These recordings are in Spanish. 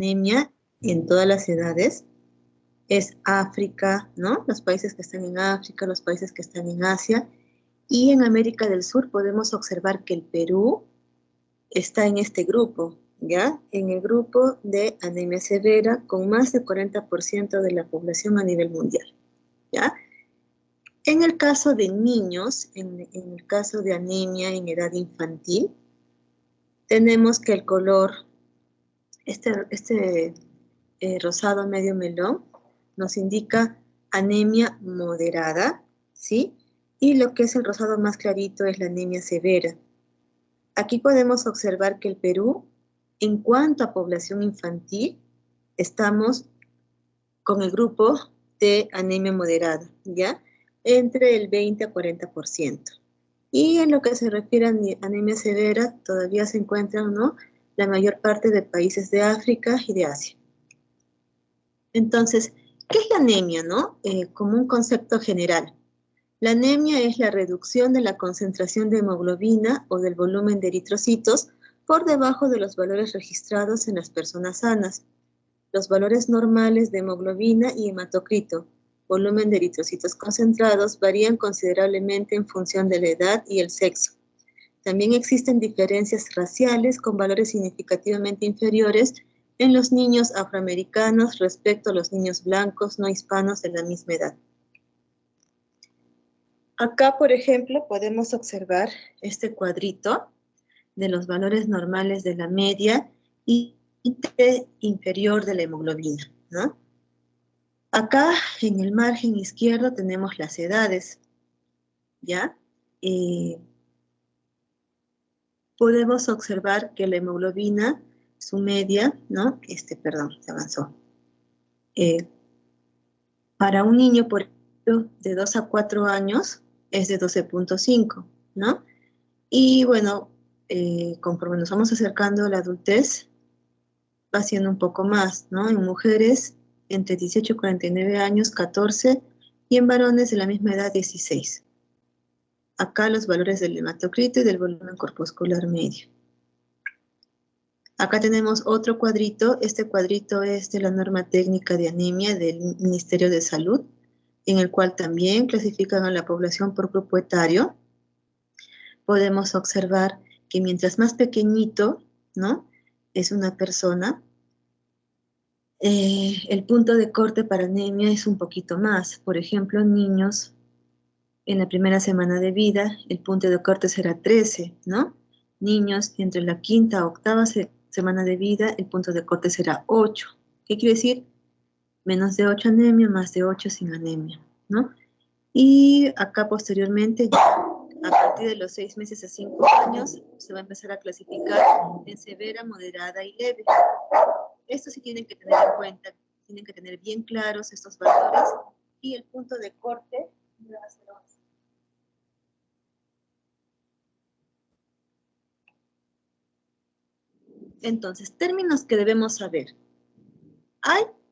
anemia en todas las edades. Es África, ¿no? Los países que están en África, los países que están en Asia. Y en América del Sur podemos observar que el Perú está en este grupo, ¿ya? En el grupo de anemia severa con más del 40% de la población a nivel mundial, ¿ya? En el caso de niños, en el caso de anemia en edad infantil, tenemos que el color, rosado medio melón, nos indica anemia moderada, ¿sí? Y lo que es el rosado más clarito es la anemia severa. Aquí podemos observar que el Perú, en cuanto a población infantil, estamos con el grupo de anemia moderada, ¿ya? Entre el 20 a 40%. Y en lo que se refiere a anemia severa, todavía se encuentran, ¿no?, la mayor parte de países de África y de Asia. Entonces, ¿qué es la anemia, no? Como un concepto general. La anemia es la reducción de la concentración de hemoglobina o del volumen de eritrocitos por debajo de los valores registrados en las personas sanas. Los valores normales de hemoglobina y hematocrito, volumen de eritrocitos concentrados, varían considerablemente en función de la edad y el sexo. También existen diferencias raciales con valores significativamente inferiores en los niños afroamericanos respecto a los niños blancos no hispanos de la misma edad. Acá, por ejemplo, podemos observar este cuadrito de los valores normales de la media y inferior de la hemoglobina, ¿no? Acá, en el margen izquierdo, tenemos las edades, ¿ya? Podemos observar que la hemoglobina, su media, ¿no? Perdón, se avanzó. Para un niño, por ejemplo, de 2 a 4 años, es de 12.5, ¿no? Y bueno, conforme nos vamos acercando a la adultez, va siendo un poco más, ¿no? En mujeres, entre 18 y 49 años, 14, y en varones de la misma edad, 16. Acá los valores del hematocrito y del volumen corpuscular medio. Acá tenemos otro cuadrito. Este cuadrito es de la norma técnica de anemia del Ministerio de Salud, en el cual también clasifican a la población por grupo etario. Podemos observar que mientras más pequeñito, ¿no?, es una persona, el punto de corte para anemia es un poquito más. Por ejemplo, niños en la primera semana de vida, el punto de corte será 13, ¿no? Niños entre la quinta a octava semana de vida, el punto de corte será 8. ¿Qué quiere decir? Menos de 8 anemia, más de 8 sin anemia, ¿no? Y acá posteriormente, a partir de los 6 meses a 5 años, se va a empezar a clasificar en severa, moderada y leve. Esto sí tienen que tener en cuenta, tienen que tener bien claros estos valores, y el punto de corte va a ser 11. Entonces, términos que debemos saber.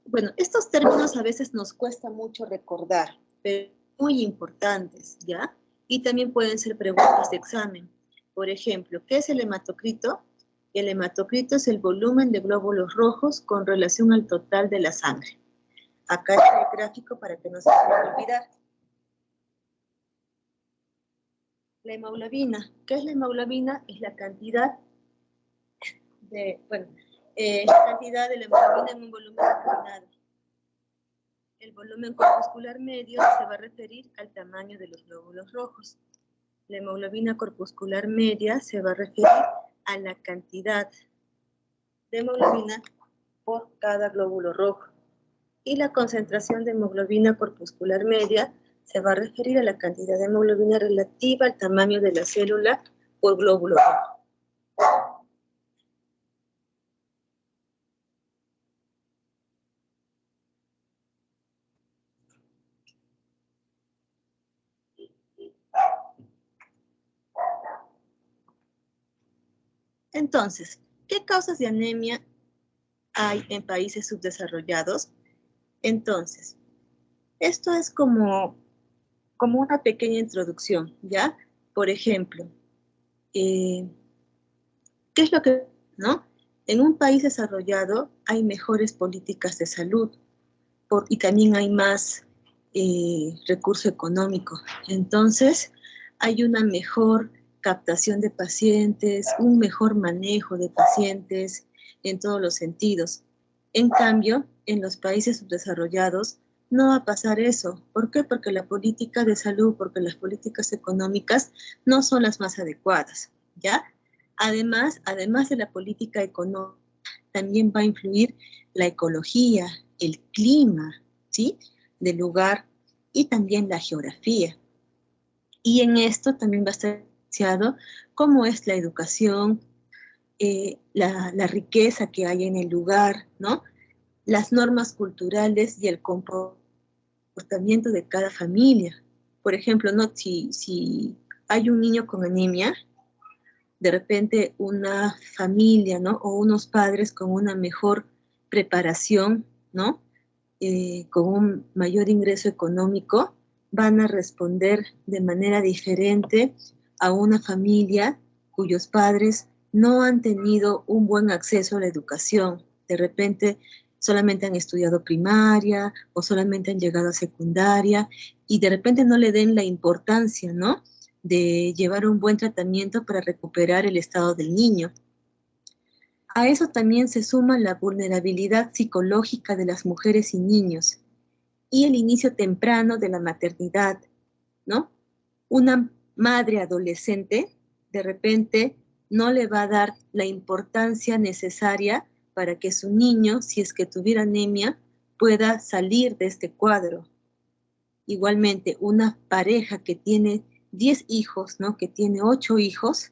Bueno, estos términos a veces nos cuesta mucho recordar, pero muy importantes, ¿ya? Y también pueden ser preguntas de examen. Por ejemplo, ¿qué es el hematocrito? El hematocrito es el volumen de glóbulos rojos con relación al total de la sangre. Acá está el gráfico para que no se pueda olvidar. La hemoglobina. ¿Qué es la hemoglobina? Es la cantidad de, cantidad de la hemoglobina en un volumen determinado. El volumen corpuscular medio se va a referir al tamaño de los glóbulos rojos. La hemoglobina corpuscular media se va a referir a la cantidad de hemoglobina por cada glóbulo rojo. Y la concentración de hemoglobina corpuscular media se va a referir a la cantidad de hemoglobina relativa al tamaño de la célula por glóbulo rojo. Entonces, ¿qué causas de anemia hay en países subdesarrollados? Entonces, esto es como una pequeña introducción, ¿ya? Por ejemplo, ¿qué es lo que, no? En un país desarrollado hay mejores políticas de salud y también hay más recurso económico. Entonces, hay una mejor captación de pacientes, un mejor manejo de pacientes en todos los sentidos. En cambio, en los países subdesarrollados no va a pasar eso. ¿Por qué? Porque la política de salud, porque las políticas económicas no son las más adecuadas, ¿ya? Además de la política económica, también va a influir la ecología, el clima, ¿sí? Del lugar y también la geografía. Y en esto también va a estar asociado cómo es la educación, la riqueza que hay en el lugar, ¿no? Las normas culturales y el comportamiento de cada familia. Por ejemplo, ¿no? Si hay un niño con anemia, de repente una familia, ¿no? O unos padres con una mejor preparación, ¿no? Con un mayor ingreso económico, van a responder de manera diferente a una familia cuyos padres no han tenido un buen acceso a la educación. De repente solamente han estudiado primaria o solamente han llegado a secundaria y de repente no le den la importancia, ¿no? De llevar un buen tratamiento para recuperar el estado del niño. A eso también se suma la vulnerabilidad psicológica de las mujeres y niños y el inicio temprano de la maternidad, ¿no? Una madre adolescente de repente no le va a dar la importancia necesaria para que su niño, si es que tuviera anemia, pueda salir de este cuadro. Igualmente, una pareja que tiene 10 hijos, ¿no? Que tiene 8 hijos,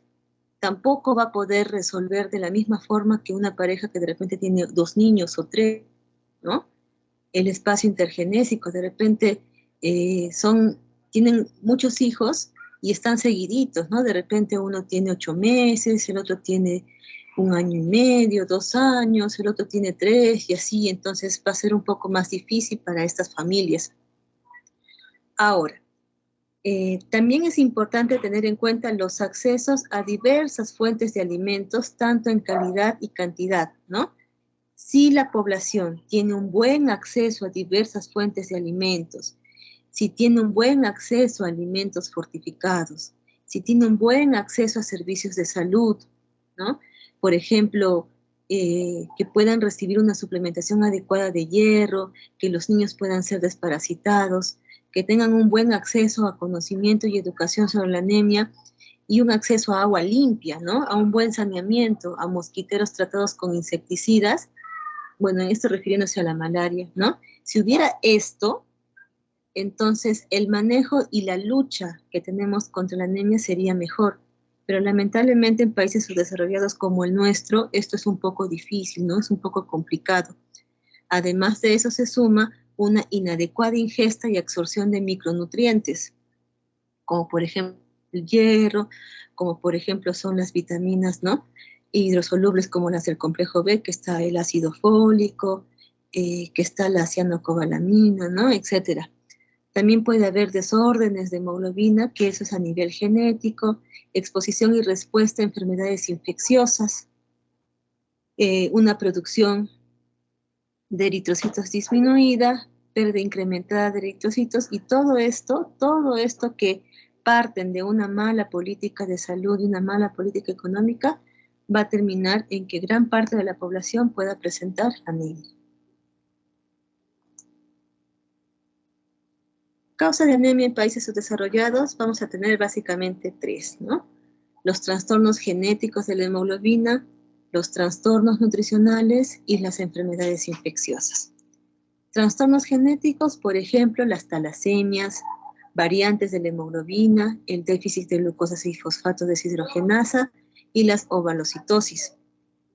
tampoco va a poder resolver de la misma forma que una pareja que de repente tiene 2 niños o 3, ¿no? El espacio intergenésico, de repente tienen muchos hijos y están seguiditos, ¿no? De repente uno tiene 8 meses, el otro tiene 1 año y medio, 2 años, el otro tiene 3 y así, entonces va a ser un poco más difícil para estas familias. Ahora, también es importante tener en cuenta los accesos a diversas fuentes de alimentos, tanto en calidad y cantidad, ¿no? Si la población tiene un buen acceso a diversas fuentes de alimentos, si tiene un buen acceso a alimentos fortificados, si tiene un buen acceso a servicios de salud, ¿no? Por ejemplo, que puedan recibir una suplementación adecuada de hierro, que los niños puedan ser desparasitados, que tengan un buen acceso a conocimiento y educación sobre la anemia y un acceso a agua limpia, ¿no? A un buen saneamiento, a mosquiteros tratados con insecticidas, bueno, en esto refiriéndose a la malaria, ¿no? Si hubiera esto, entonces el manejo y la lucha que tenemos contra la anemia sería mejor. Pero lamentablemente en países subdesarrollados como el nuestro, esto es un poco difícil, ¿no? Es un poco complicado. Además de eso se suma una inadecuada ingesta y absorción de micronutrientes, como por ejemplo el hierro, como por ejemplo son las vitaminas, ¿no? Hidrosolubles como las del complejo B, que está el ácido fólico, que está la cianocobalamina, ¿no? Etcétera. También puede haber desórdenes de hemoglobina, que eso es a nivel genético, exposición y respuesta a enfermedades infecciosas, una producción de eritrocitos disminuida, pérdida incrementada de eritrocitos y todo esto que parten de una mala política de salud y una mala política económica, va a terminar en que gran parte de la población pueda presentar anemia. Causa de anemia en países subdesarrollados vamos a tener básicamente 3, ¿no? Los trastornos genéticos de la hemoglobina, los trastornos nutricionales y las enfermedades infecciosas. Trastornos genéticos, por ejemplo, las talasemias, variantes de la hemoglobina, el déficit de glucosa 6-fosfato deshidrogenasa y las ovalocitosis.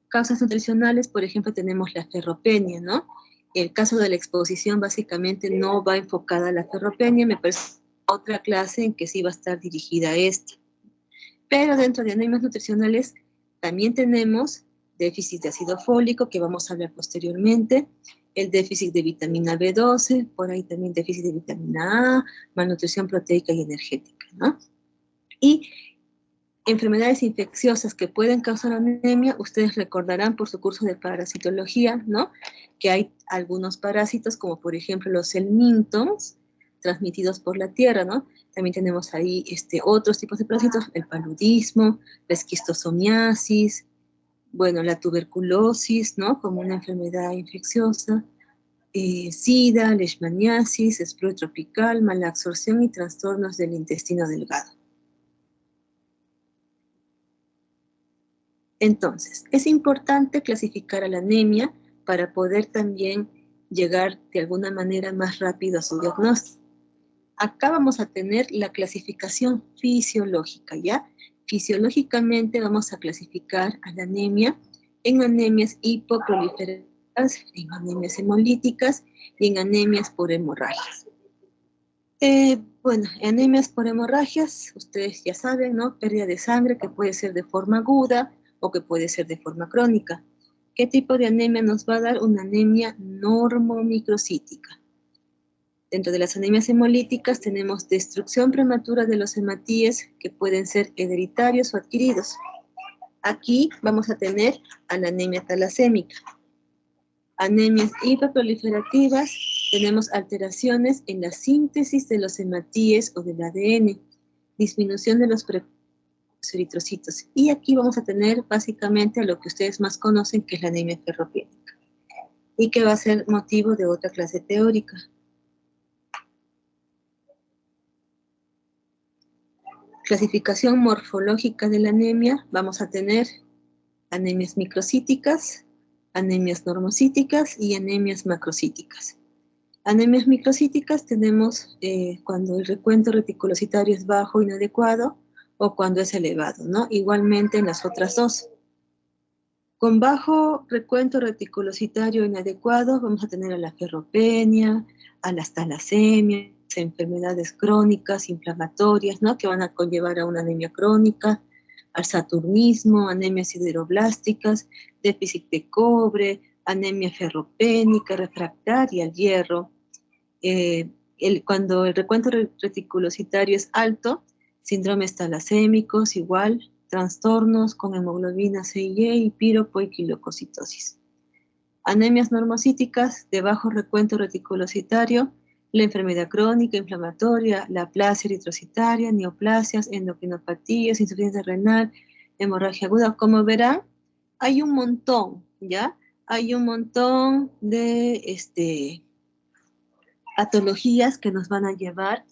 Causas nutricionales, por ejemplo, tenemos la ferropenia, ¿no? El caso de la exposición básicamente no va enfocada a la ferropenia, me parece otra clase en que sí va a estar dirigida a esta. Pero dentro de anemias nutricionales también tenemos déficit de ácido fólico, que vamos a hablar posteriormente, el déficit de vitamina B12, por ahí también déficit de vitamina A, malnutrición proteica y energética, ¿no? Y Enfermedades infecciosas que pueden causar anemia, ustedes recordarán por su curso de parasitología, ¿no? Que hay algunos parásitos, como por ejemplo los helmintons, transmitidos por la tierra, ¿no? También tenemos ahí otros tipos de parásitos, el paludismo, la esquistosomiasis, bueno, la tuberculosis, ¿no? Como una enfermedad infecciosa, sida, leishmaniasis, espluro tropical, mala absorción y trastornos del intestino delgado. Entonces, es importante clasificar a la anemia para poder también llegar de alguna manera más rápido a su diagnóstico. Acá vamos a tener la clasificación fisiológica, ¿ya? Fisiológicamente vamos a clasificar a la anemia en anemias hipoproliferativas, en anemias hemolíticas y en anemias por hemorragias. Bueno, anemias por hemorragias, ustedes ya saben, ¿no? Pérdida de sangre que puede ser de forma aguda o que puede ser de forma crónica. ¿Qué tipo de anemia nos va a dar? Una anemia normomicrocítica. Dentro de las anemias hemolíticas tenemos destrucción prematura de los hematíes que pueden ser hereditarios o adquiridos. Aquí vamos a tener a la anemia talasémica. Anemias hiperproliferativas, tenemos alteraciones en la síntesis de los hematíes o del ADN, disminución de los eritrocitos. Y aquí vamos a tener básicamente a lo que ustedes más conocen, que es la anemia ferropénica, y que va a ser motivo de otra clase teórica. Clasificación morfológica de la anemia, vamos a tener anemias microcíticas, anemias normocíticas y anemias macrocíticas. Anemias microcíticas tenemos cuando el recuento reticulocitario es bajo, inadecuado, o cuando es elevado, ¿no? Igualmente en las otras dos. Con bajo recuento reticulocitario inadecuado vamos a tener a la ferropenia, a las talasemias, enfermedades crónicas, inflamatorias, ¿no? Que van a conllevar a una anemia crónica, al saturnismo, anemias sideroblásticas, déficit de cobre, anemia ferropénica, refractaria al hierro. Cuando el recuento reticulocitario es alto, síndromes talasémicos, igual, trastornos con hemoglobina C y E y piropoiquilococitosis. Anemias normocíticas de bajo recuento reticulocitario, la enfermedad crónica inflamatoria, la aplasia eritrocitaria, neoplasias, endocrinopatías, insuficiencia renal, hemorragia aguda. Como verán, hay un montón, ¿ya? Hay un montón de patologías que nos van a llevar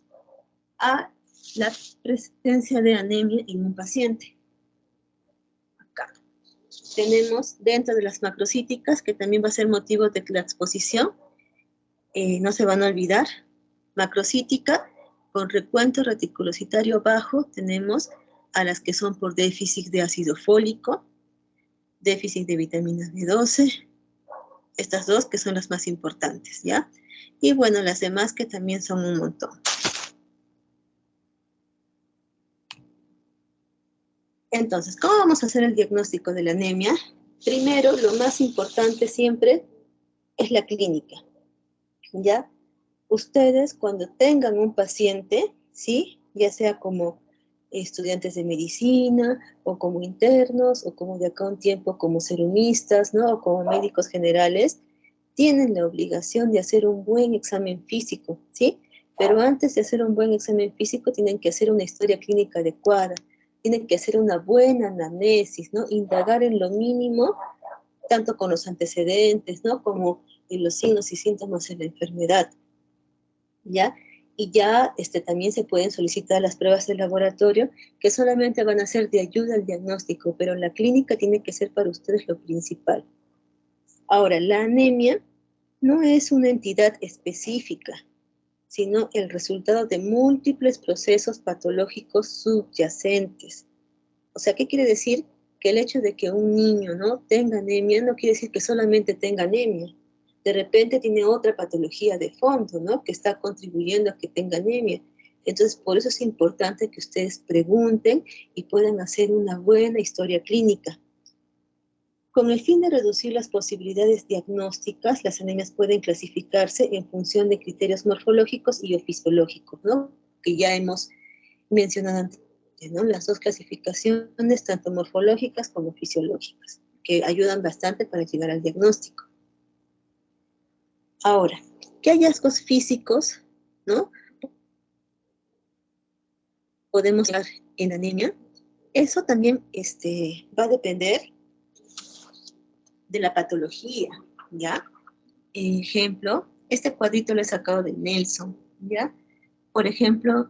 a la presencia de anemia en un paciente. Acá tenemos dentro de las macrocíticas, que también va a ser motivo de la exposición, no se van a olvidar, macrocítica con recuento reticulocitario bajo, tenemos a las que son por déficit de ácido fólico, déficit de vitamina B12, estas dos que son las más importantes, ¿ya? Y bueno, las demás que también son un montón. Entonces, ¿cómo vamos a hacer el diagnóstico de la anemia? Primero, lo más importante siempre es la clínica, ¿ya? Ustedes cuando tengan un paciente, ¿sí? Ya sea como estudiantes de medicina, o como internos, o como de acá a un tiempo como serumistas, ¿no? O como médicos generales, tienen la obligación de hacer un buen examen físico, ¿sí? Pero antes de hacer un buen examen físico, tienen que hacer una historia clínica adecuada, tienen que hacer una buena anamnesis, ¿no? Indagar en lo mínimo, tanto con los antecedentes, ¿no? Como en los signos y síntomas de la enfermedad, ¿ya? Y ya también se pueden solicitar las pruebas de laboratorio, que solamente van a ser de ayuda al diagnóstico, pero la clínica tiene que ser para ustedes lo principal. Ahora, la anemia no es una entidad específica, sino el resultado de múltiples procesos patológicos subyacentes. O sea, ¿qué quiere decir? Que el hecho de que un niño no tenga anemia no quiere decir que solamente tenga anemia. De repente tiene otra patología de fondo, ¿no? Que está contribuyendo a que tenga anemia. Entonces, por eso es importante que ustedes pregunten y puedan hacer una buena historia clínica. Con el fin de reducir las posibilidades diagnósticas, las anemias pueden clasificarse en función de criterios morfológicos y o fisiológicos, ¿no? Que ya hemos mencionado antes. importante, ¿no? Las dos clasificaciones, tanto morfológicas como fisiológicas, que ayudan bastante para llegar al diagnóstico. Ahora, ¿qué hallazgos físicos, ¿no?, podemos ver en anemia? Eso también va a depender de la patología, ¿ya? Ejemplo, este cuadrito lo he sacado de Nelson, ¿ya? Por ejemplo,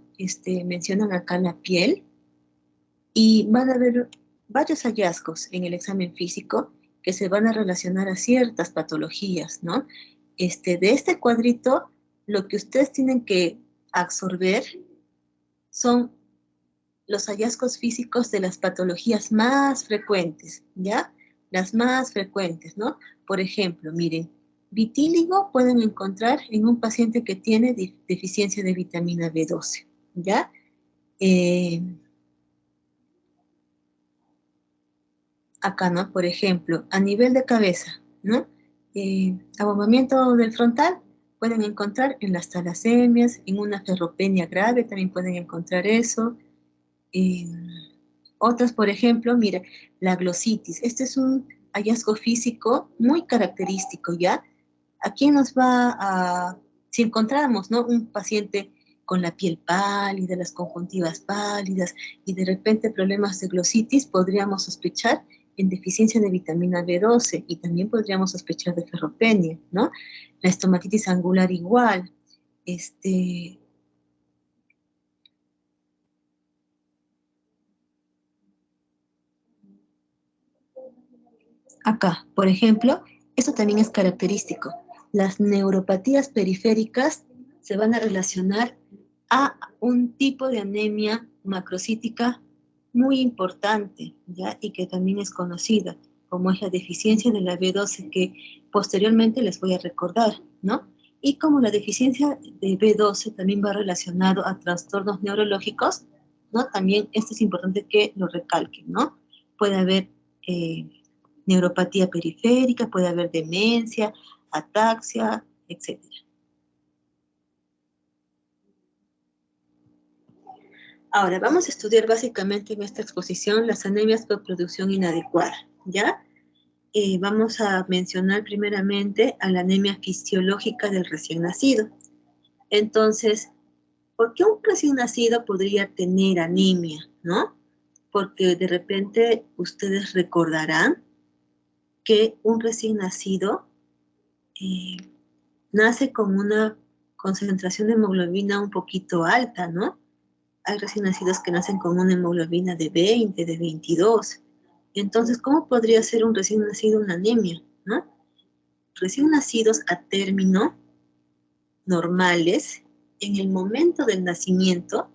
mencionan acá la piel y van a haber varios hallazgos en el examen físico que se van a relacionar a ciertas patologías, ¿no? De este cuadrito, lo que ustedes tienen que absorber son los hallazgos físicos de las patologías más frecuentes, ¿ya? Las más frecuentes, ¿no? Por ejemplo, miren, vitíligo pueden encontrar en un paciente que tiene deficiencia de vitamina B12, ¿ya? Acá, ¿no? Por ejemplo, a nivel de cabeza, ¿no? Abombamiento del frontal pueden encontrar en las talasemias, en una ferropenia grave también pueden encontrar eso. Otras, por ejemplo, mira, la glositis. Este es un hallazgo físico muy característico, ¿ya? Aquí nos va a, si encontramos, ¿no?, un paciente con la piel pálida, las conjuntivas pálidas y de repente problemas de glositis, podríamos sospechar en deficiencia de vitamina B12 y también podríamos sospechar de ferropenia, ¿no? La estomatitis angular igual. Acá, por ejemplo, esto también es característico. Las neuropatías periféricas se van a relacionar a un tipo de anemia macrocítica muy importante, ¿ya? Y que también es conocida, como es la deficiencia de la B12, que posteriormente les voy a recordar, ¿no? Y como la deficiencia de B12 también va relacionado a trastornos neurológicos, ¿no? También esto es importante que lo recalquen, ¿no? Puede haber neuropatía periférica, puede haber demencia, ataxia, etc. Ahora, vamos a estudiar básicamente en esta exposición las anemias por producción inadecuada, ¿ya? Vamos a mencionar primeramente a la anemia fisiológica del recién nacido. Entonces, ¿por qué un recién nacido podría tener anemia, no? Porque de repente ustedes recordarán que un recién nacido eh, nace con una concentración de hemoglobina un poquito alta, ¿no? Hay recién nacidos que nacen con una hemoglobina de 20, de 22. Entonces, ¿cómo podría ser un recién nacido una anemia, ¿no? Recién nacidos a término, normales, en el momento del nacimiento,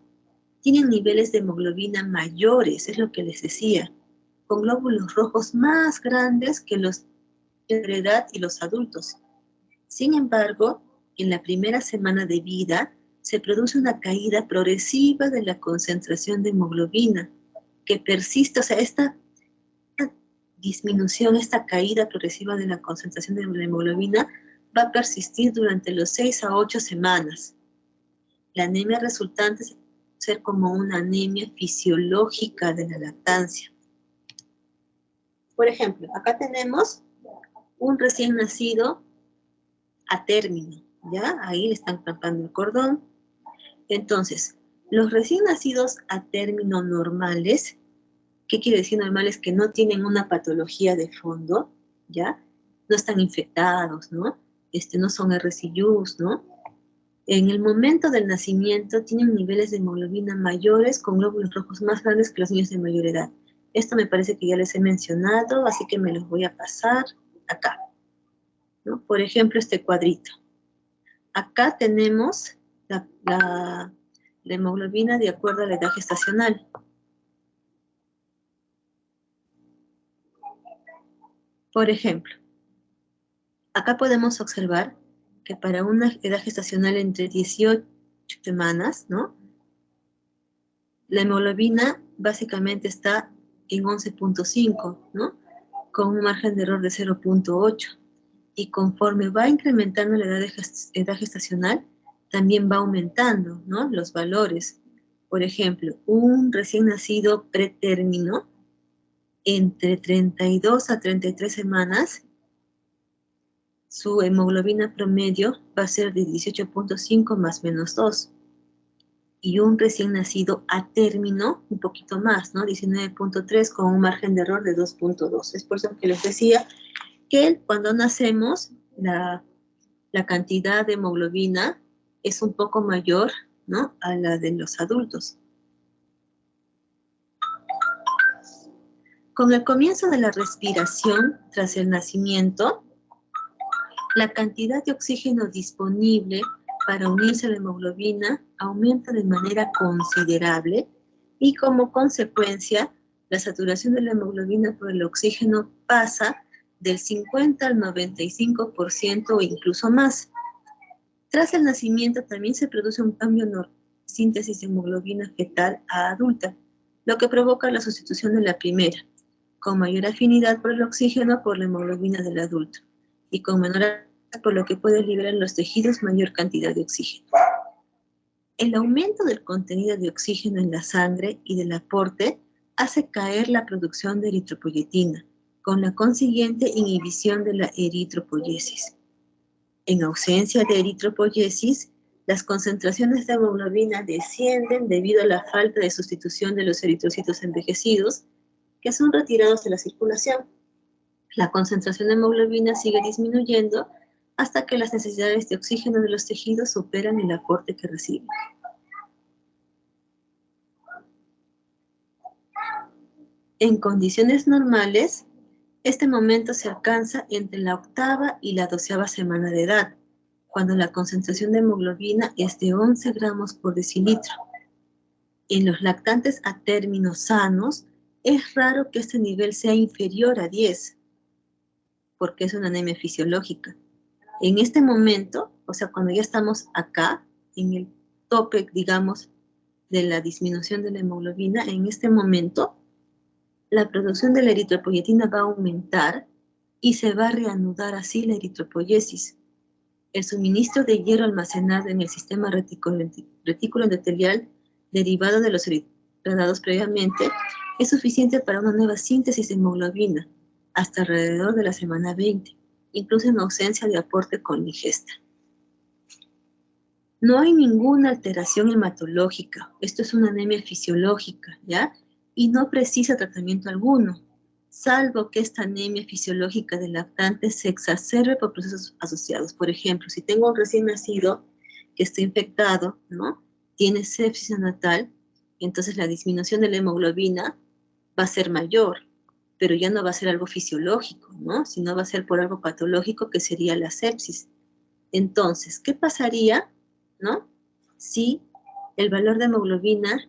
tienen niveles de hemoglobina mayores, es lo que les decía, con glóbulos rojos más grandes que los de la edad y los adultos. Sin embargo, en la primera semana de vida se produce una caída progresiva de la concentración de hemoglobina que persiste, o sea, esta disminución, esta caída progresiva de la concentración de la hemoglobina va a persistir durante los 6 a 8 semanas. La anemia resultante es ser como una anemia fisiológica de la lactancia. Por ejemplo, acá tenemos un recién nacido a término, ¿ya? Ahí le están clampando el cordón. Entonces, los recién nacidos a término normales, ¿qué quiere decir normales? Que no tienen una patología de fondo, ¿ya? No están infectados, ¿no? No son RCUs, ¿no? En el momento del nacimiento tienen niveles de hemoglobina mayores con glóbulos rojos más grandes que los niños de mayor edad. Esto me parece que ya les he mencionado, así que me los voy a pasar acá, ¿no? Por ejemplo, este cuadrito. Acá tenemos la hemoglobina de acuerdo a la edad gestacional. Por ejemplo, acá podemos observar que para una edad gestacional entre 18 semanas, ¿no?, la hemoglobina básicamente está en 11.5, ¿no?, con un margen de error de 0.8. Y conforme va incrementando la edad gestacional, también va aumentando, ¿no?, los valores. Por ejemplo, un recién nacido pretérmino, entre 32 a 33 semanas, su hemoglobina promedio va a ser de 18.5 más menos 2. Y un recién nacido a término, un poquito más, ¿no? 19.3 con un margen de error de 2.2. Es por eso que les decía que cuando nacemos, la cantidad de hemoglobina es un poco mayor, ¿no?, a la de los adultos. Con el comienzo de la respiración tras el nacimiento, la cantidad de oxígeno disponible para unirse a la hemoglobina aumenta de manera considerable y como consecuencia, la saturación de la hemoglobina por el oxígeno pasa del 50 al 95% o incluso más. Tras el nacimiento también se produce un cambio en la síntesis de hemoglobina fetal a adulta, lo que provoca la sustitución de la primera, con mayor afinidad por el oxígeno por la hemoglobina del adulto, y con menor, por lo que puede liberar en los tejidos mayor cantidad de oxígeno. El aumento del contenido de oxígeno en la sangre y del aporte hace caer la producción de eritropoyetina, con la consiguiente inhibición de la eritropoyesis. En ausencia de eritropoyesis, las concentraciones de hemoglobina descienden debido a la falta de sustitución de los eritrocitos envejecidos, que son retirados de la circulación. La concentración de hemoglobina sigue disminuyendo hasta que las necesidades de oxígeno de los tejidos superan el aporte que reciben. En condiciones normales, este momento se alcanza entre la 8ª y la 12ª semana de edad, cuando la concentración de hemoglobina es de 11 gramos por decilitro. En los lactantes a términos sanos, es raro que este nivel sea inferior a 10, porque es una anemia fisiológica. En este momento, o sea, cuando ya estamos acá, en el tope, digamos, de la disminución de la hemoglobina, en este momento, la producción de la eritropoyetina va a aumentar y se va a reanudar así la eritropoyesis. El suministro de hierro almacenado en el sistema retículo endotelial, derivado de los eritradados previamente, es suficiente para una nueva síntesis de hemoglobina, hasta alrededor de la semana 20, incluso en ausencia de aporte con ingesta. No hay ninguna alteración hematológica, esto es una anemia fisiológica, ¿ya? Y no precisa tratamiento alguno, salvo que esta anemia fisiológica del lactante se exacerbe por procesos asociados. Por ejemplo, si tengo un recién nacido que está infectado, ¿no?, tiene sepsis neonatal, entonces la disminución de la hemoglobina va a ser mayor, pero ya no va a ser algo fisiológico, ¿no?, sino va a ser por algo patológico que sería la sepsis. Entonces, ¿qué pasaría, ¿no?, si el valor de hemoglobina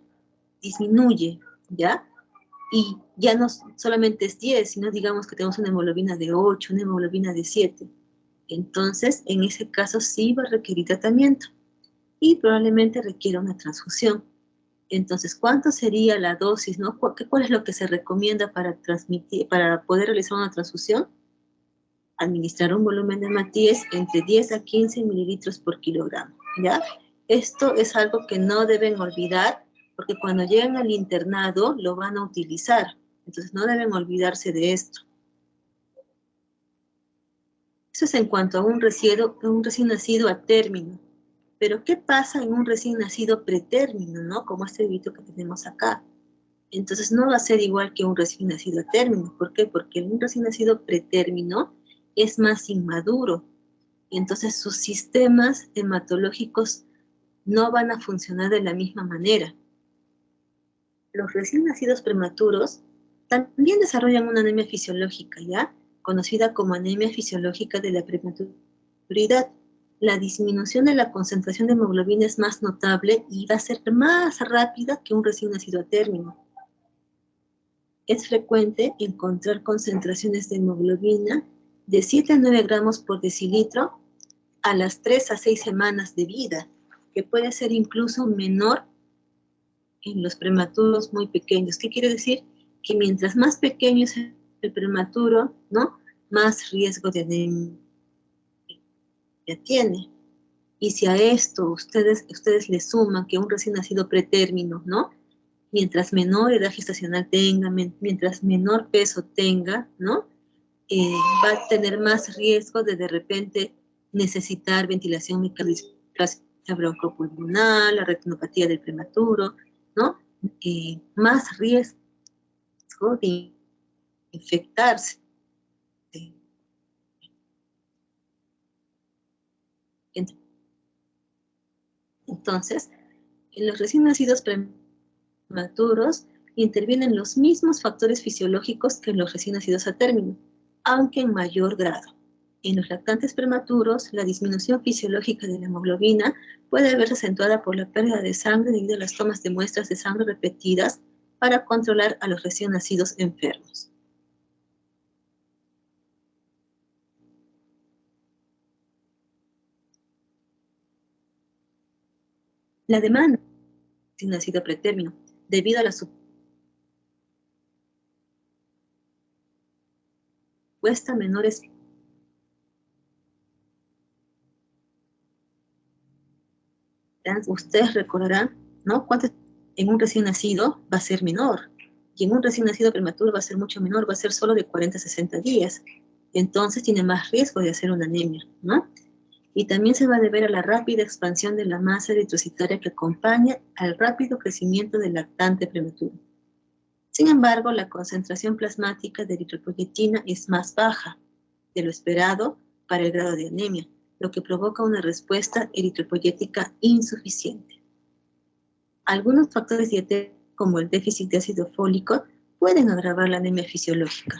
disminuye, ¿ya? Y ya no solamente es 10, sino digamos que tenemos una hemoglobina de 8, una hemoglobina de 7. Entonces, en ese caso sí va a requerir tratamiento y probablemente requiera una transfusión. Entonces, ¿cuánto sería la dosis, no? ¿Cuál es lo que se recomienda para poder realizar una transfusión? Administrar un volumen de Matías entre 10 a 15 mililitros por kilogramo, ¿ya? Esto es algo que no deben olvidar, porque cuando lleguen al internado lo van a utilizar. Entonces no deben olvidarse de esto. Eso es en cuanto a un recién nacido a término. Pero ¿qué pasa en un recién nacido pretérmino, no? Como este bebito que tenemos acá. Entonces no va a ser igual que un recién nacido a término. ¿Por qué? Porque un recién nacido pretérmino es más inmaduro. Y entonces sus sistemas hematológicos no van a funcionar de la misma manera. Los recién nacidos prematuros también desarrollan una anemia fisiológica, ¿ya?, conocida como anemia fisiológica de la prematuridad. La disminución de la concentración de hemoglobina es más notable y va a ser más rápida que un recién nacido a término. Es frecuente encontrar concentraciones de hemoglobina de 7 a 9 gramos por decilitro a las 3 a 6 semanas de vida, que puede ser incluso menor en los prematuros muy pequeños. ¿Qué quiere decir? Que mientras más pequeño es el prematuro, ¿no?, más riesgo de anemia tiene. Y si a esto ustedes le suman que un recién nacido pretérmino, ¿no? Mientras menor edad gestacional tenga, mientras menor peso tenga, ¿no? Va a tener más riesgo de repente necesitar ventilación mecánica broncopulmonar, la retinopatía del prematuro, ¿no? Más riesgo de infectarse. Entonces, en los recién nacidos prematuros intervienen los mismos factores fisiológicos que en los recién nacidos a término, aunque en mayor grado. En los lactantes prematuros, la disminución fisiológica de la hemoglobina puede verse acentuada por la pérdida de sangre debido a las tomas de muestras de sangre repetidas para controlar a los recién nacidos enfermos. La demanda de nacido pretérmino, debido a la supuesta menores, ustedes recordarán, ¿no? ¿Cuánto en un recién nacido va a ser menor? Y en un recién nacido prematuro va a ser mucho menor, va a ser solo de 40 a 60 días. Entonces tiene más riesgo de hacer una anemia, ¿no? Y también se va a deber a la rápida expansión de la masa eritrocitaria que acompaña al rápido crecimiento del lactante prematuro. Sin embargo, la concentración plasmática de eritropoyetina es más baja de lo esperado para el grado de anemia, lo que provoca una respuesta eritropoyética insuficiente. Algunos factores dietéticos, como el déficit de ácido fólico, pueden agravar la anemia fisiológica.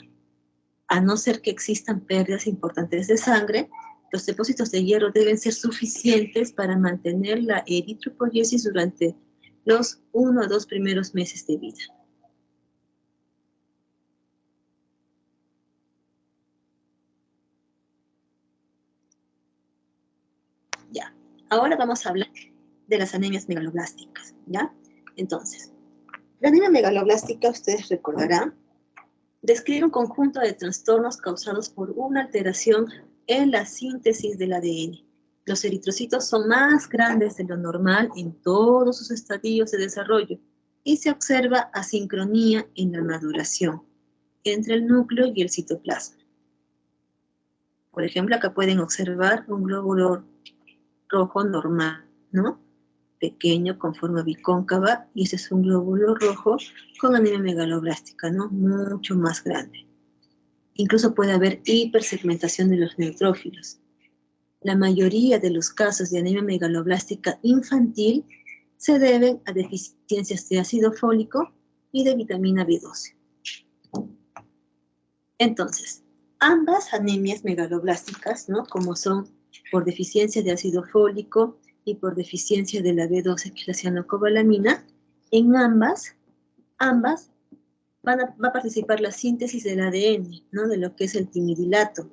A no ser que existan pérdidas importantes de sangre, los depósitos de hierro deben ser suficientes para mantener la eritropoyesis durante los 1 a 2 primeros meses de vida. Ya, ahora vamos a hablar de las anemias megaloblásticas, ¿ya? Entonces, la anemia megaloblástica, ustedes recordarán, describe un conjunto de trastornos causados por una alteración en la síntesis del ADN. Los eritrocitos son más grandes de lo normal en todos sus estadios de desarrollo y se observa asincronía en la maduración entre el núcleo y el citoplasma. Por ejemplo, acá pueden observar un glóbulo rojo normal, ¿no? Pequeño, con forma bicóncava, y ese es un glóbulo rojo con anemia megaloblástica, ¿no? Mucho más grande. Incluso puede haber hipersegmentación de los neutrófilos. La mayoría de los casos de anemia megaloblástica infantil se deben a deficiencias de ácido fólico y de vitamina B12. Entonces, ambas anemias megaloblásticas, ¿no? Como son por deficiencia de ácido fólico y por deficiencia de la B12, que es la cianocobalamina, en ambas va a participar la síntesis del ADN, ¿no? De lo que es el timidilato.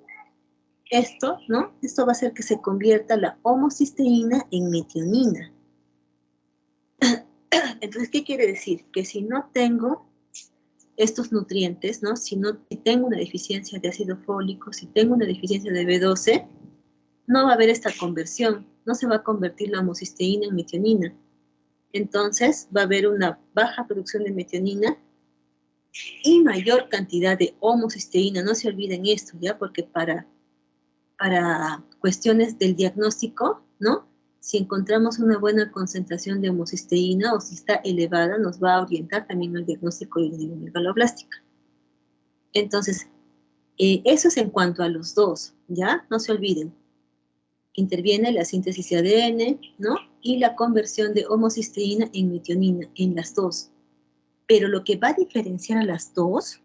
Esto, ¿no? Esto va a hacer que se convierta la homocisteína en metionina. Entonces, ¿qué quiere decir? Que si no tengo estos nutrientes, ¿no? Si tengo una deficiencia de ácido fólico, si tengo una deficiencia de B12, no va a haber esta conversión, no se va a convertir la homocisteína en metionina. Entonces, va a haber una baja producción de metionina y mayor cantidad de homocisteína. No se olviden esto, ¿ya? Porque para cuestiones del diagnóstico, ¿no? Si encontramos una buena concentración de homocisteína o si está elevada, nos va a orientar también al diagnóstico de la megaloblástica. Entonces, eso es en cuanto a los dos, ¿ya? No se olviden. Interviene la síntesis de ADN, ¿no? Y la conversión de homocisteína en metionina, en las dos. Pero lo que va a diferenciar a las dos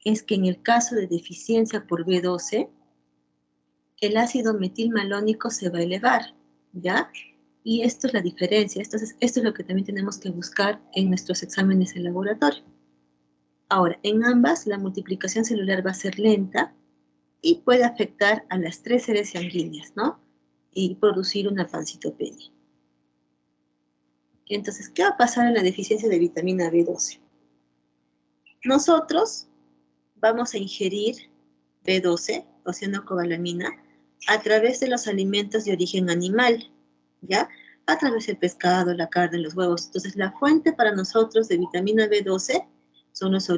es que en el caso de deficiencia por B12, el ácido metilmalónico se va a elevar, ¿ya? Y esto es la diferencia, esto es lo que también tenemos que buscar en nuestros exámenes en laboratorio. Ahora, en ambas, la multiplicación celular va a ser lenta y puede afectar a las 3 series sanguíneas, ¿no? Y producir una pancitopenia. Entonces, ¿qué va a pasar en la deficiencia de vitamina B12? Nosotros vamos a ingerir B12, o cianocobalamina, a través de los alimentos de origen animal, ¿ya? A través del pescado, la carne, los huevos. Entonces, la fuente para nosotros de vitamina B12 son los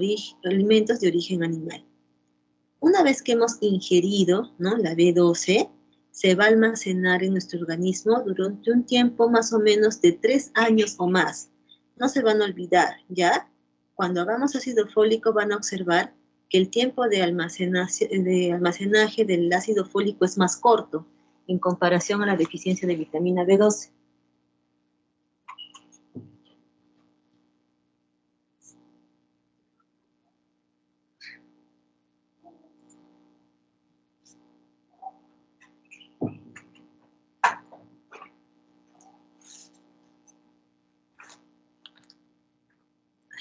alimentos de origen animal. Una vez que hemos ingerido, ¿no?, la B12, se va a almacenar en nuestro organismo durante un tiempo más o menos de 3 años o más. No se van a olvidar, ¿ya? Cuando hagamos ácido fólico van a observar que el tiempo de almacenaje del ácido fólico es más corto en comparación a la deficiencia de vitamina B12.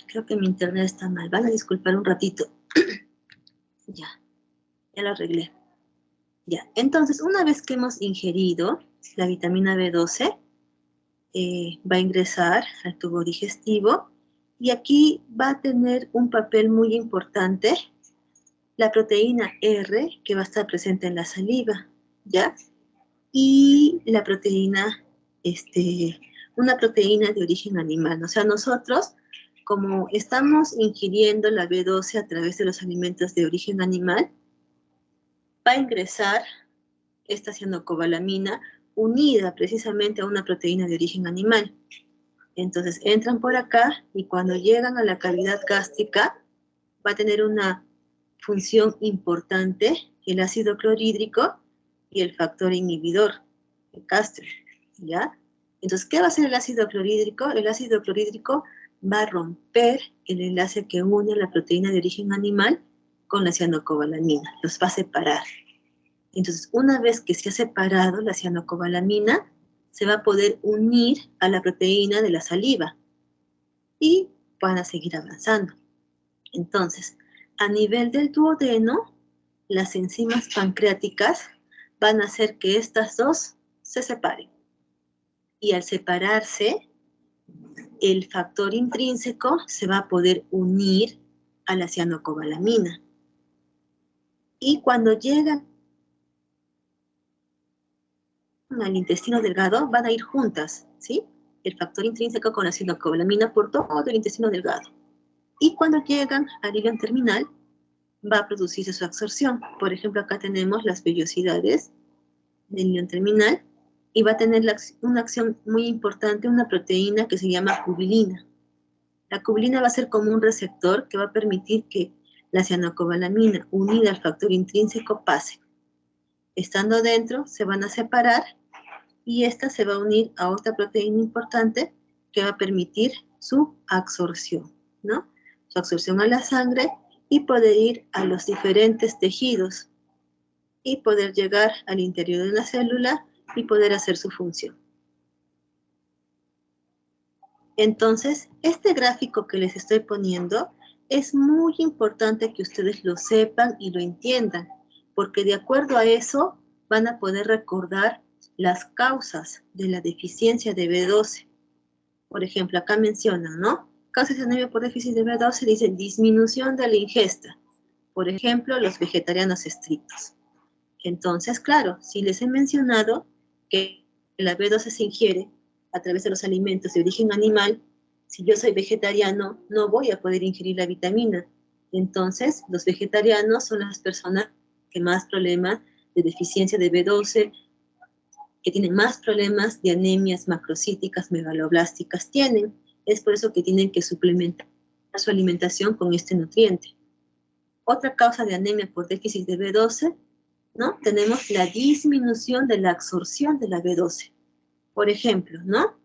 Creo que mi internet está mal. Van a disculpar un ratito. Ya lo arreglé. Ya, entonces, una vez que hemos ingerido la vitamina B12, va a ingresar al tubo digestivo y aquí va a tener un papel muy importante la proteína R, que va a estar presente en la saliva, ¿ya? Y la proteína, una proteína de origen animal. O sea, nosotros, como estamos ingiriendo la B12 a través de los alimentos de origen animal, va a ingresar esta cianocobalamina unida precisamente a una proteína de origen animal. Entonces entran por acá y cuando llegan a la cavidad gástrica va a tener una función importante el ácido clorhídrico y el factor inhibidor, el Castr, ¿ya? Entonces, ¿qué va a hacer el ácido clorhídrico? El ácido clorhídrico va a romper el enlace que une la proteína de origen animal con la cianocobalamina, los va a separar. Entonces, una vez que se ha separado la cianocobalamina, se va a poder unir a la proteína de la saliva y van a seguir avanzando. Entonces, a nivel del duodeno, las enzimas pancreáticas van a hacer que estas dos se separen. Y al separarse, el factor intrínseco se va a poder unir a la cianocobalamina. Y cuando llegan al intestino delgado, van a ir juntas, ¿sí? El factor intrínseco con la cianocobalamina por todo el intestino delgado. Y cuando llegan al ilion terminal, va a producirse su absorción. Por ejemplo, acá tenemos las vellosidades del ilion terminal y va a tener una acción muy importante, una proteína que se llama cubilina. La cubilina va a ser como un receptor que va a permitir que la cianocobalamina unida al factor intrínseco pase. Estando dentro, se van a separar y esta se va a unir a otra proteína importante que va a permitir su absorción, ¿no? Su absorción a la sangre y poder ir a los diferentes tejidos y poder llegar al interior de la célula y poder hacer su función. Entonces, este gráfico que les estoy poniendo es muy importante que ustedes lo sepan y lo entiendan, porque de acuerdo a eso van a poder recordar las causas de la deficiencia de B12. Por ejemplo, acá mencionan, ¿no? Causas de anemia por déficit de B12 dicen disminución de la ingesta. Por ejemplo, los vegetarianos estrictos. Entonces, claro, si les he mencionado que la B12 se ingiere a través de los alimentos de origen animal, si yo soy vegetariano, no voy a poder ingerir la vitamina. Entonces, los vegetarianos son las personas que más problemas de deficiencia de B12, que tienen más problemas de anemias macrocíticas, megaloblásticas tienen. Es por eso que tienen que suplementar su alimentación con este nutriente. Otra causa de anemia por déficit de B12, ¿no? Tenemos la disminución de la absorción de la B12. Por ejemplo, ¿no?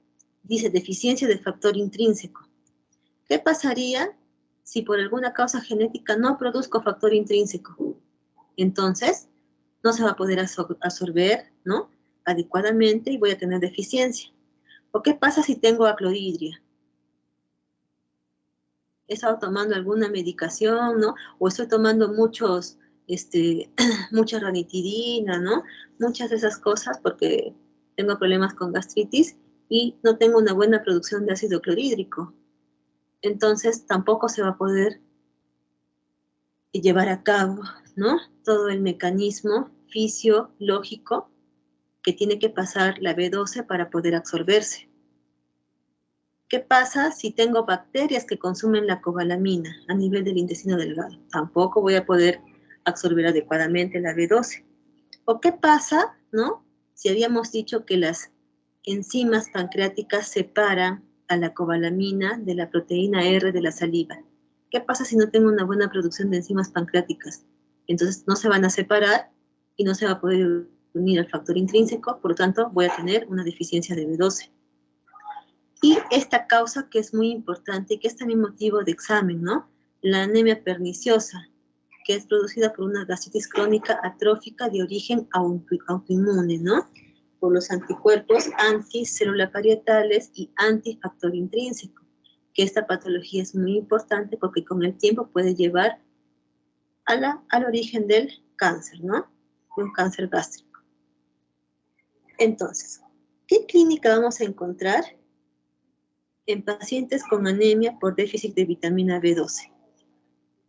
Dice deficiencia de factor intrínseco. ¿Qué pasaría si por alguna causa genética no produzco factor intrínseco? Entonces, no se va a poder absorber, ¿no?, adecuadamente y voy a tener deficiencia. ¿O qué pasa si tengo aclorhidria? He estado tomando alguna medicación, ¿no? O estoy tomando mucha ranitidina, ¿no? Muchas de esas cosas porque tengo problemas con gastritis y no tengo una buena producción de ácido clorhídrico. Entonces tampoco se va a poder llevar a cabo, ¿no?, todo el mecanismo fisiológico que tiene que pasar la B12 para poder absorberse. ¿Qué pasa si tengo bacterias que consumen la cobalamina a nivel del intestino delgado? Tampoco voy a poder absorber adecuadamente la B12. ¿O qué pasa, no? Si habíamos dicho que las enzimas pancreáticas separan a la cobalamina de la proteína R de la saliva. ¿Qué pasa si no tengo una buena producción de enzimas pancreáticas? Entonces no se van a separar y no se va a poder unir al factor intrínseco, por lo tanto voy a tener una deficiencia de B12. Y esta causa que es muy importante y que es también motivo de examen, ¿no? La anemia perniciosa, que es producida por una gastritis crónica atrófica de origen autoinmune, ¿no? Por los anticuerpos anticélula parietales y antifactor intrínseco, que esta patología es muy importante porque con el tiempo puede llevar al origen del cáncer, ¿no? Un cáncer gástrico. Entonces, ¿qué clínica vamos a encontrar en pacientes con anemia por déficit de vitamina B12?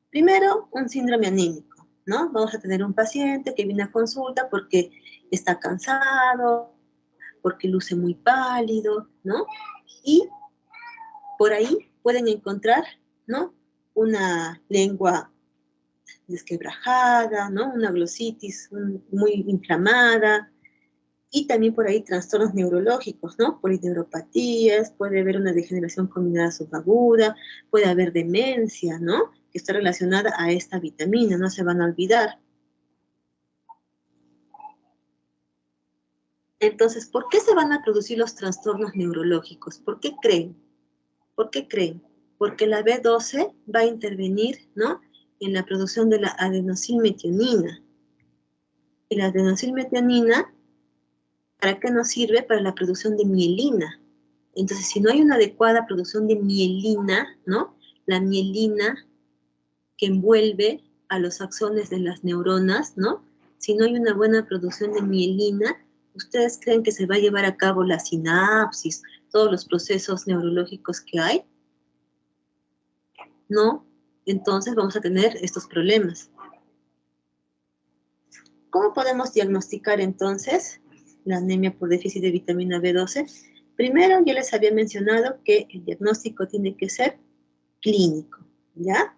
Primero, un síndrome anémico, ¿no? Vamos a tener un paciente que viene a consulta porque está cansado, porque luce muy pálido, ¿no? Y por ahí pueden encontrar, ¿no? Una lengua desquebrajada, ¿no? Una glositis muy inflamada, y también por ahí trastornos neurológicos, ¿no? Polineuropatías, puede haber una degeneración combinada subaguda, puede haber demencia, ¿no? Que está relacionada a esta vitamina, no se van a olvidar. Entonces, ¿por qué se van a producir los trastornos neurológicos? ¿Por qué creen? ¿Por qué creen? Porque la B12 va a intervenir, ¿no? En la producción de la adenosilmetionina. Y la adenosilmetionina, ¿para qué nos sirve? Para la producción de mielina. Entonces, si no hay una adecuada producción de mielina, ¿no? La mielina que envuelve a los axones de las neuronas, ¿no? Si no hay una buena producción de mielina, ¿ustedes creen que se va a llevar a cabo la sinapsis, todos los procesos neurológicos que hay? No, entonces vamos a tener estos problemas. ¿Cómo podemos diagnosticar entonces la anemia por déficit de vitamina B12? Primero, ya les había mencionado que el diagnóstico tiene que ser clínico, ¿ya?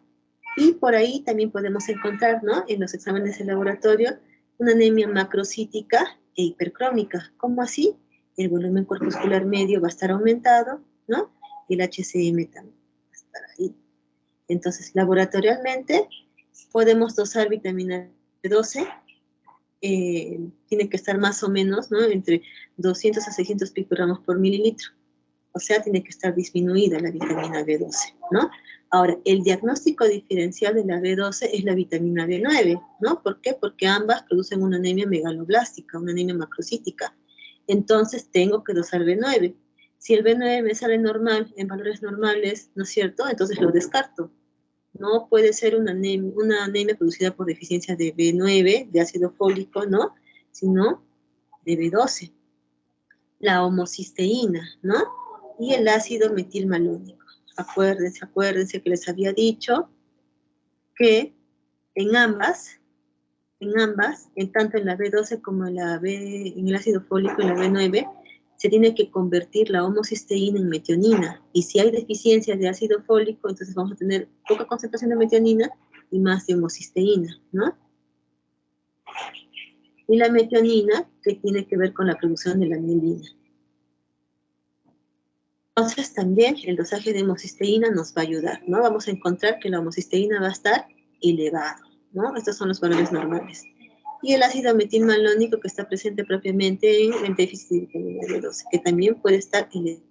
Y por ahí también podemos encontrar, ¿no? En los exámenes de laboratorio, una anemia macrocítica e hipercrónica. ¿Cómo así? El volumen corpuscular medio va a estar aumentado, ¿no? Y el HCM también va a estar ahí. Entonces, laboratorialmente, podemos dosar vitamina B12, tiene que estar más o menos, ¿no? Entre 200 a 600 picogramos por mililitro. O sea, tiene que estar disminuida la vitamina B12, ¿no? Ahora, el diagnóstico diferencial de la B12 es la vitamina B9, ¿no? ¿Por qué? Porque ambas producen una anemia megaloblástica, una anemia macrocítica. Entonces, tengo que dosar B9. Si el B9 me sale normal, en valores normales, ¿no es cierto? Entonces lo descarto. No puede ser una anemia producida por deficiencia de B9, de ácido fólico, ¿no? Sino de B12. La homocisteína, ¿no? Y el ácido metilmalónico. Acuérdense que les había dicho que en ambas, tanto en la B12 como en el ácido fólico, en la B9, se tiene que convertir la homocisteína en metionina. Y si hay deficiencia de ácido fólico, entonces vamos a tener poca concentración de metionina y más de homocisteína, ¿no? Y la metionina, que tiene que ver con la producción de la mielina. Entonces también el dosaje de homocisteína nos va a ayudar, ¿no? Vamos a encontrar que la homocisteína va a estar elevado, ¿no? Estos son los valores normales. Y el ácido metilmalónico que está presente propiamente en el déficit de vitamina B12, que también puede estar elevado.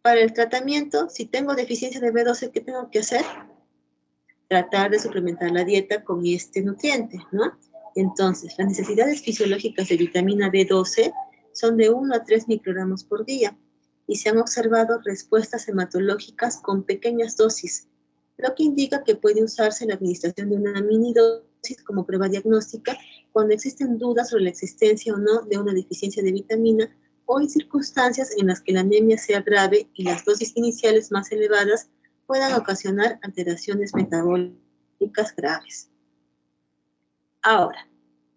Para el tratamiento, si tengo deficiencia de B12, ¿qué tengo que hacer? Tratar de suplementar la dieta con este nutriente, ¿no? Entonces, las necesidades fisiológicas de vitamina B12 son de 1 a 3 microgramos por día y se han observado respuestas hematológicas con pequeñas dosis, lo que indica que puede usarse la administración de una mini dosis como prueba diagnóstica cuando existen dudas sobre la existencia o no de una deficiencia de vitamina o en circunstancias en las que la anemia sea grave y las dosis iniciales más elevadas puedan ocasionar alteraciones metabólicas graves. Ahora,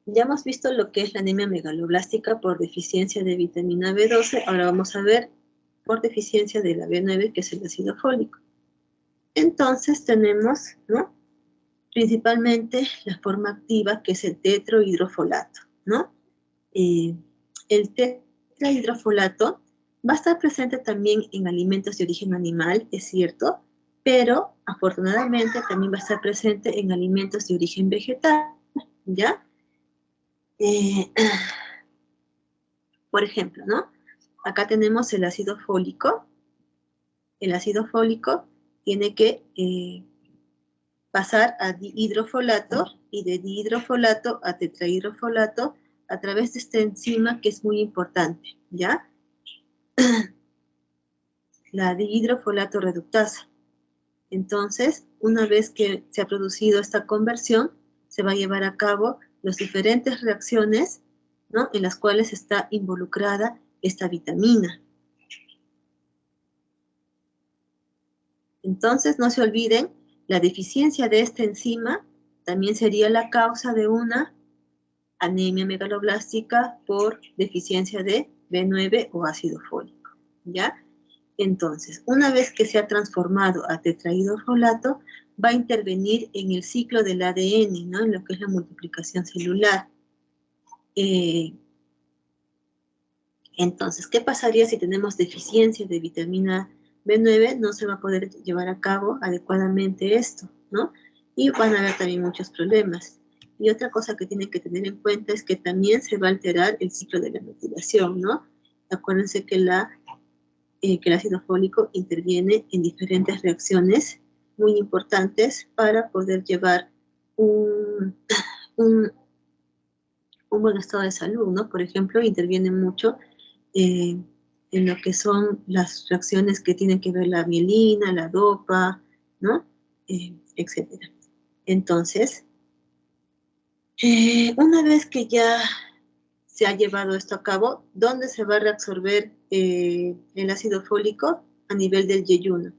Ya hemos visto lo que es la anemia megaloblástica por deficiencia de vitamina B12, ahora vamos a ver por deficiencia de la B9, que es el ácido fólico. Entonces tenemos, ¿no?, principalmente la forma activa, que es el tetrahidrofolato, ¿no? El tetrahidrofolato va a estar presente también en alimentos de origen animal, es cierto, pero afortunadamente también va a estar presente en alimentos de origen vegetal, ¿ya? Eh, por ejemplo, ¿no? Acá tenemos el ácido fólico. El ácido fólico tiene que pasar a dihidrofolato y de dihidrofolato a tetrahidrofolato a través de esta enzima que es muy importante, ¿ya? La dihidrofolato reductasa. Entonces, una vez que se ha producido esta conversión, se va a llevar a cabo las diferentes reacciones, ¿no?, en las cuales está involucrada esta vitamina. Entonces, no se olviden, la deficiencia de esta enzima también sería la causa de una anemia megaloblástica por deficiencia de B9 o ácido fólico, ¿ya? Entonces, una vez que se ha transformado a tetrahidrofolato, va a intervenir en el ciclo del ADN, ¿no?, en lo que es la multiplicación celular. Entonces, ¿qué pasaría si tenemos deficiencia de vitamina B9? No se va a poder llevar a cabo adecuadamente esto, ¿no? Y van a haber también muchos problemas. Y otra cosa que tienen que tener en cuenta es que también se va a alterar el ciclo de la metilación, ¿no? Acuérdense que el ácido fólico interviene en diferentes reacciones muy importantes para poder llevar un, un, un buen estado de salud, ¿no? Por ejemplo, interviene mucho eh, en lo que son las reacciones que tienen que ver la mielina, la dopa, ¿no? Etcétera. Entonces, una vez que ya se ha llevado esto a cabo, ¿dónde se va a reabsorber el ácido fólico? A nivel del yeyuno.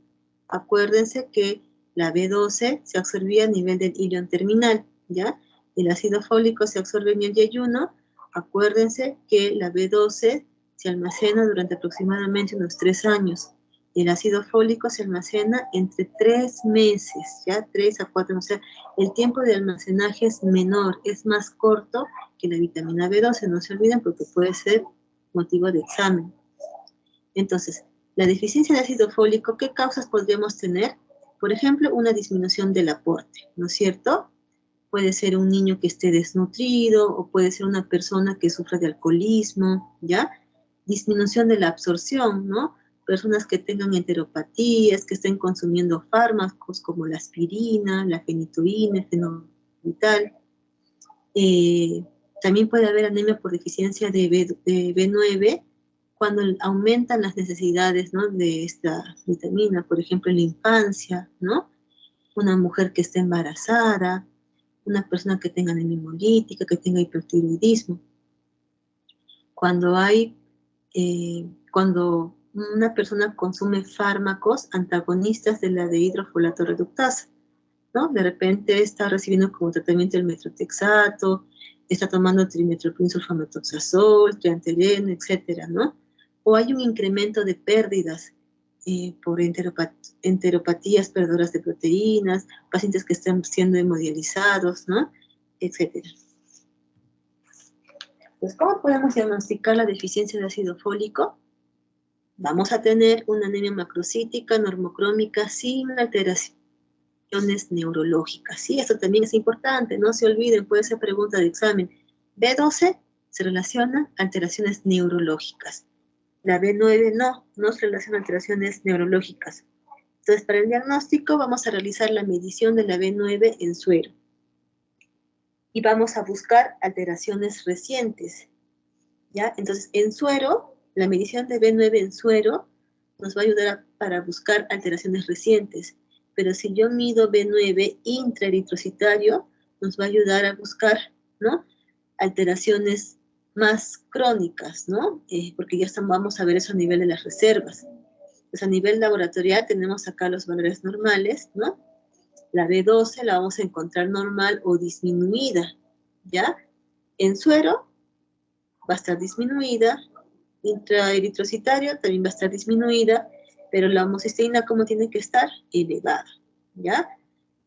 Acuérdense que la B12 se absorbía a nivel del ilion terminal, ¿ya? El ácido fólico se absorbe en el yeyuno. Acuérdense que la B12 se almacena durante aproximadamente unos 3 años. El ácido fólico se almacena entre 3 meses, ¿ya? 3 a 4, o sea, el tiempo de almacenaje es menor, es más corto que la vitamina B12, no se olviden porque puede ser motivo de examen. Entonces, la deficiencia de ácido fólico, ¿qué causas podríamos tener? Por ejemplo, una disminución del aporte, ¿no es cierto? Puede ser un niño que esté desnutrido o puede ser una persona que sufra de alcoholismo, ¿ya? Disminución de la absorción, ¿no? Personas que tengan enteropatías, que estén consumiendo fármacos como la aspirina, la fenitoína, el fenovital. También puede haber anemia por deficiencia de B9 cuando aumentan las necesidades, ¿no?, de esta vitamina, por ejemplo, en la infancia, ¿no? Una mujer que esté embarazada, una persona que tenga anemia hemolítica, que tenga hipertiroidismo. Cuando una persona consume fármacos antagonistas de la dehidrofolato reductasa, ¿no? De repente está recibiendo como tratamiento el metrotexato, está tomando trimethoprim sulfamethoxazol, trianteleno, etcétera, ¿no? O hay un incremento de pérdidas por enteropatías perdedoras de proteínas, pacientes que están siendo hemodializados, ¿no? Etcétera. Pues, ¿cómo podemos diagnosticar la deficiencia de ácido fólico? Vamos a tener una anemia macrocítica, normocrómica, sin alteraciones neurológicas. Sí, esto también es importante, no se olviden, puede ser pregunta de examen. B12 se relaciona a alteraciones neurológicas. La B9 no se relaciona a alteraciones neurológicas. Entonces, para el diagnóstico vamos a realizar la medición de la B9 en suero. Y vamos a buscar alteraciones recientes, ¿ya? Entonces, en suero, la medición de B9 en suero nos va a ayudar para buscar alteraciones recientes. Pero si yo mido B9 intraeritrocitario, nos va a ayudar a buscar, ¿no?, alteraciones más crónicas, ¿no? Porque ya vamos a ver eso a nivel de las reservas. Pues a nivel laboratorial tenemos acá los valores normales, ¿no? La B12 la vamos a encontrar normal o disminuida, ¿ya? En suero va a estar disminuida, intraeritrocitario también va a estar disminuida, pero la homocisteína, ¿cómo tiene que estar? Elevada, ¿ya?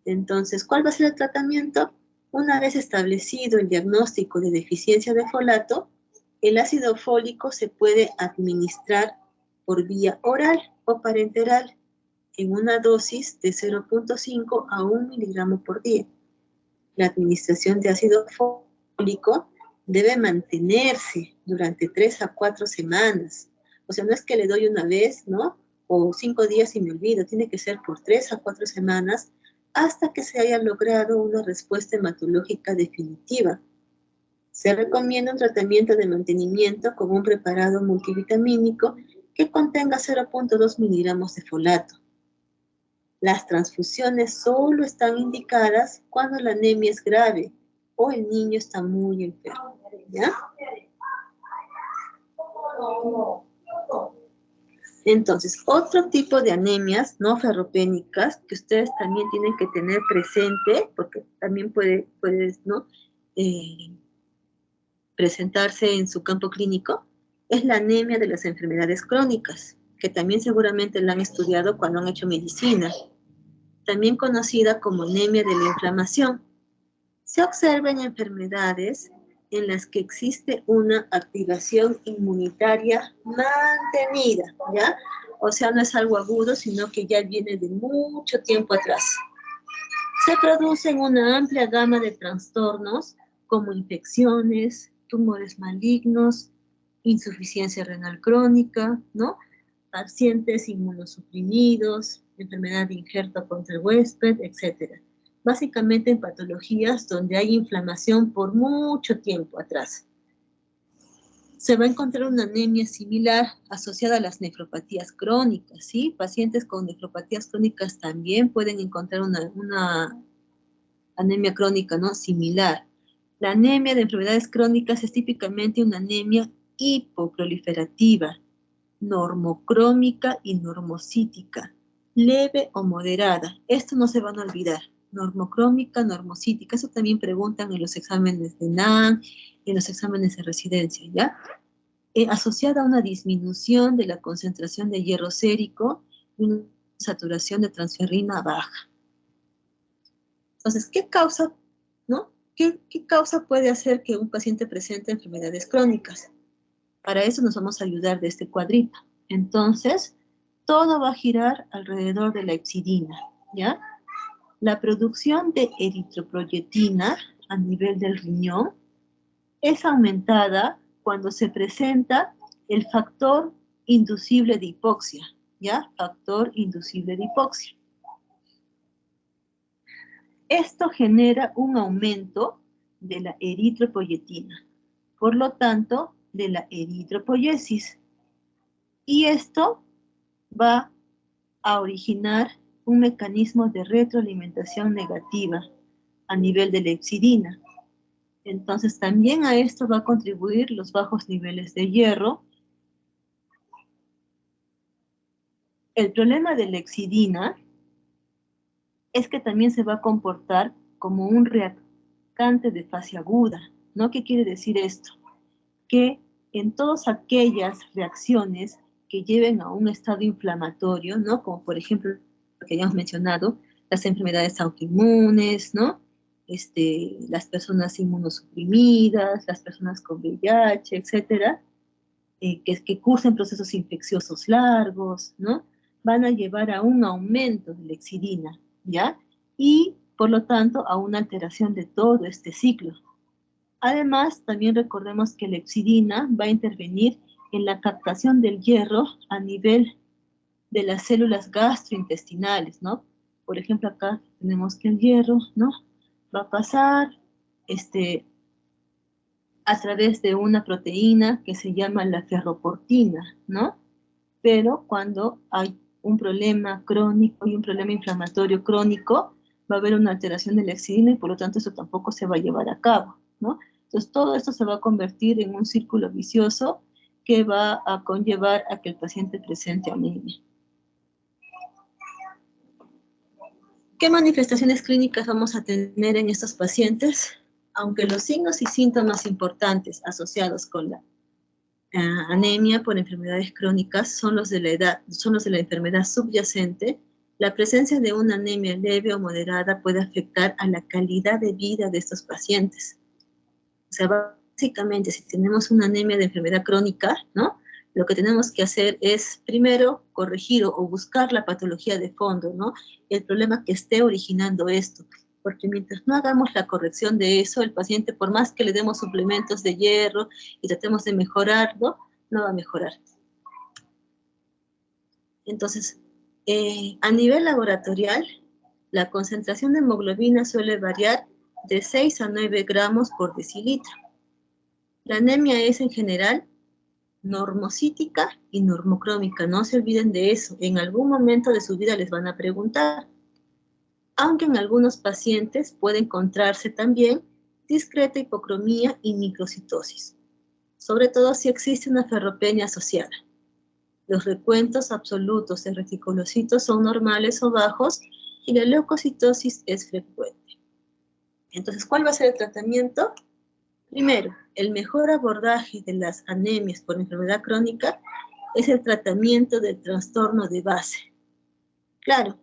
Entonces, ¿cuál va a ser el tratamiento? Una vez establecido el diagnóstico de deficiencia de folato, el ácido fólico se puede administrar por vía oral o parenteral en una dosis de 0.5 a 1 miligramo por día. La administración de ácido fólico debe mantenerse durante 3 a 4 semanas. O sea, no es que le doy una vez, ¿no? O 5 días y me olvido. Tiene que ser por 3 a 4 semanas hasta que se haya logrado una respuesta hematológica definitiva. Se recomienda un tratamiento de mantenimiento con un preparado multivitamínico que contenga 0.2 miligramos de folato. Las transfusiones solo están indicadas cuando la anemia es grave o el niño está muy enfermo, ¿ya? Entonces, otro tipo de anemias no ferropénicas que ustedes también tienen que tener presente, porque también puede ¿no? Presentarse en su campo clínico, es la anemia de las enfermedades crónicas, que también seguramente la han estudiado cuando han hecho medicina, también conocida como anemia de la inflamación. Se observa en enfermedades en las que existe una activación inmunitaria mantenida, ¿ya? O sea, no es algo agudo, sino que ya viene de mucho tiempo atrás. Se producen una amplia gama de trastornos como infecciones, tumores malignos, insuficiencia renal crónica, ¿no? Pacientes inmunosuprimidos, enfermedad de injerto contra el huésped, etc. Básicamente en patologías donde hay inflamación por mucho tiempo atrás. Se va a encontrar una anemia similar asociada a las nefropatías crónicas, ¿sí? Pacientes con nefropatías crónicas también pueden encontrar una anemia crónica, ¿no? Similar. La anemia de enfermedades crónicas es típicamente una anemia hipoproliferativa, normocrómica y normocítica, leve o moderada. Esto no se van a olvidar. Normocrómica, normocítica. Eso también preguntan en los exámenes de NAN, en los exámenes de residencia, ¿ya? Asociada a una disminución de la concentración de hierro sérico y una saturación de transferrina baja. Entonces, ¿qué causa, no? ¿Qué causa puede hacer que un paciente presente enfermedades crónicas? Para eso nos vamos a ayudar de este cuadrito. Entonces, todo va a girar alrededor de la hepcidina, ¿ya? La producción de eritroproyetina a nivel del riñón es aumentada cuando se presenta el factor inducible de hipoxia, ¿ya? Factor inducible de hipoxia. Esto genera un aumento de la eritropoyetina, por lo tanto, de la eritropoyesis. Y esto va a originar un mecanismo de retroalimentación negativa a nivel de la hepcidina. Entonces, también a esto va a contribuir los bajos niveles de hierro. El problema de la hepcidina es que también se va a comportar como un reactante de fase aguda, ¿no? ¿Qué quiere decir esto? Que en todas aquellas reacciones que lleven a un estado inflamatorio, ¿no? Como por ejemplo lo que hayamos mencionado, las enfermedades autoinmunes, ¿no? Las personas inmunosuprimidas, las personas con VIH, etcétera, que cursen procesos infecciosos largos, ¿no? Van a llevar a un aumento de la hepcidina, ¿ya? Y, por lo tanto, a una alteración de todo este ciclo. Además, también recordemos que la hepcidina va a intervenir en la captación del hierro a nivel de las células gastrointestinales, ¿no? Por ejemplo, acá tenemos que el hierro, ¿no? Va a pasar a través de una proteína que se llama la ferroportina, ¿no? Pero cuando hay un problema crónico y un problema inflamatorio crónico, va a haber una alteración de la hepcidina y por lo tanto eso tampoco se va a llevar a cabo, ¿no? Entonces todo esto se va a convertir en un círculo vicioso que va a conllevar a que el paciente presente anemia. ¿Qué manifestaciones clínicas vamos a tener en estos pacientes? aunque los signos y síntomas importantes asociados con la anemia por enfermedades crónicas son los de la enfermedad subyacente, la presencia de una anemia leve o moderada puede afectar a la calidad de vida de estos pacientes. O sea, básicamente, si tenemos una anemia de enfermedad crónica, ¿no? Lo que tenemos que hacer es, primero, corregir o buscar la patología de fondo, ¿no? El problema que esté originando esto. Porque mientras no hagamos la corrección de eso, el paciente, por más que le demos suplementos de hierro y tratemos de mejorarlo, no va a mejorar. Entonces, a nivel laboratorial, la concentración de hemoglobina suele variar de 6 a 9 gramos por decilitro. La anemia es en general normocítica y normocrómica. No se olviden de eso. En algún momento de su vida les van a preguntar. Aunque en algunos pacientes puede encontrarse también discreta hipocromía y microcitosis, sobre todo si existe una ferropenia asociada. Los recuentos absolutos de reticulocitos son normales o bajos y la leucocitosis es frecuente. Entonces, ¿cuál va a ser el tratamiento? Primero, el mejor abordaje de las anemias por enfermedad crónica es el tratamiento del trastorno de base. Claro,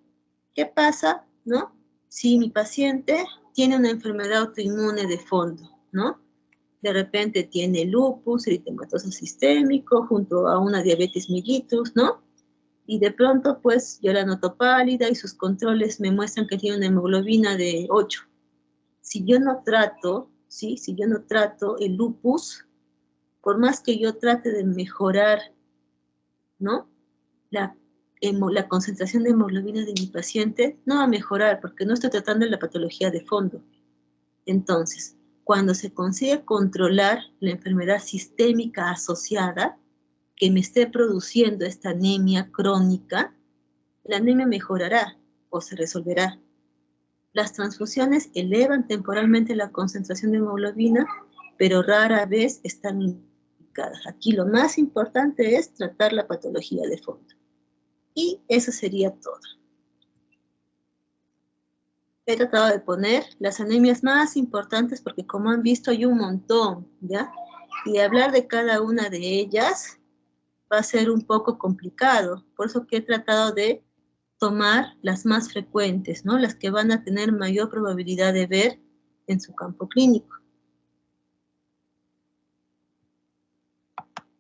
¿qué pasa, no? Si mi paciente tiene una enfermedad autoinmune de fondo, ¿no? De repente tiene lupus, eritematoso sistémico, junto a una diabetes mellitus, ¿no? Y de pronto, pues, yo la noto pálida y sus controles me muestran que tiene una hemoglobina de 8. Si yo no trato, ¿sí? Si yo no trato el lupus, por más que yo trate de mejorar, ¿no? La concentración de hemoglobina de mi paciente no va a mejorar porque no estoy tratando la patología de fondo. Entonces, cuando se consigue controlar la enfermedad sistémica asociada que me esté produciendo esta anemia crónica, la anemia mejorará o se resolverá. Las transfusiones elevan temporalmente la concentración de hemoglobina, pero rara vez están indicadas. Aquí lo más importante es tratar la patología de fondo. Y eso sería todo. He tratado de poner las anemias más importantes porque, como han visto, hay un montón, ¿ya? Y hablar de cada una de ellas va a ser un poco complicado. Por eso que he tratado de tomar las más frecuentes, ¿no? Las que van a tener mayor probabilidad de ver en su campo clínico.